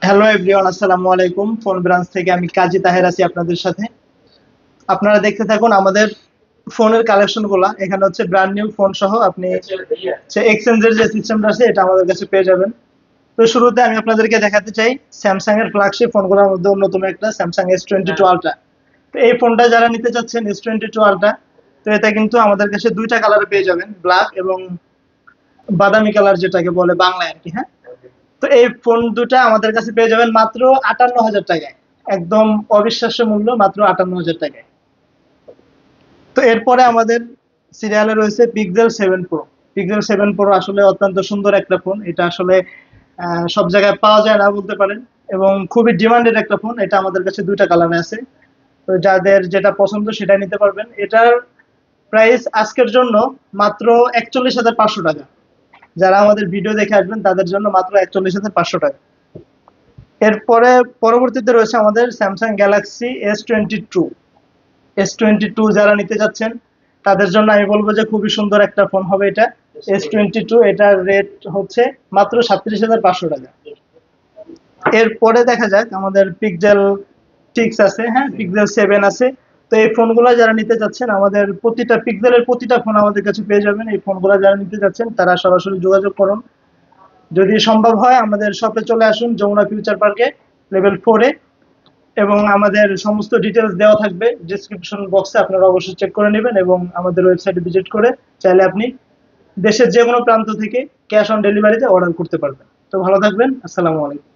Hello everyone, আসসালামু আলাইকুম। Phone branch থেকে আমি কাজী তাহের আছি আপনাদের সাথে। আপনারা দেখতে থাকুন আমাদের ফোনের কালেকশন গুলা। এখানে হচ্ছে ব্র্যান্ড নিউ ফোন সহ আপনি এক্সচেঞ্জের যে সিস্টেমটা আছে এটা আমাদের কাছে পেয়ে যাবেন। তো শুরুতে আমি আপনাদেরকে দেখাতে চাই স্যামসাং এর ফ্ল্যাগশিপ ফোনগুলোর মধ্যে অন্যতম একটা স্যামসাং S22 আলট্রা। তো এই ফোনটা যারা নিতে চাচ্ছেন S22 আলট্রা, তো এটা কিন্তু আমাদের কাছে দুইটা কালারে পেয়ে যাবেন, ব্ল্যাক এবং বাদামি কালার, যেটাকে বলে বাংলায় আর কি। হ্যাঁ, তো এই ফোন দুটা আমাদের কাছে পেয়ে যাবেন মাত্র 58,000 টাকায়। একদম অবিশ্বাস্য মূল্য, মাত্র 58,000 টাকায়। তো এরপরে আমাদের সিরিয়ালে রয়েছে পিক্সেল 7 প্রো। পিক্সেল 7 প্রো আসলে অত্যন্ত সুন্দর একটা ফোন। এটা আসলে সব জায়গায় পাওয়া যায় না বলতে পারেন, এবং খুবই ডিমান্ডেড একটা ফোন। এটা আমাদের কাছে দুইটা কালারে আছে। তো যাদের যেটা পছন্দ সেটা নিতে পারবেন। এটার প্রাইস আজকের জন্য মাত্র 41,500 টাকা। যারা আমাদের ভিডিও দেখে আসবেন তাদের জন্য মাত্র 41,500 টাকা। এরপরে পরবর্তীতে রয়েছে আমাদের স্যামসাং গ্যালাক্সি S22। যারা নিতে যাচ্ছেন তাদের জন্য আমি বলবো যে খুবই সুন্দর একটা ফোন হবে এটা। S22 এটার রেট হচ্ছে মাত্র 37,500 টাকা। এরপরে দেখা যাক আমাদের পিক্সেল 6 আছে, হ্যাঁ, পিক্সেল 7 আছে। তো এই ফোনগুলো যারা নিতে যাচ্ছেন, আমাদের প্রতিটা ফোন আমাদের কাছে পেয়ে যাবেন। এই ফোনগুলো যারা নিতে যাচ্ছেন তারা সরাসরি যোগাযোগ করুন। যদি সম্ভব হয় আমাদের শপে চলে আসুন, যমুনা ফিউচার পার্কে, লেভেল 4-এ। এবং আমাদের সমস্ত ডিটেলস দেওয়া থাকবে ডেসক্রিপশন বক্সে, আপনারা অবশ্যই চেক করে নেবেন। এবং আমাদের ওয়েবসাইটে ভিজিট করে চাইলে আপনি দেশের যে কোনো প্রান্ত থেকে ক্যাশ অন ডেলিভারিতে অর্ডার করতে পারবেন। তো ভালো থাকবেন, আসসালামু আলাইকুম।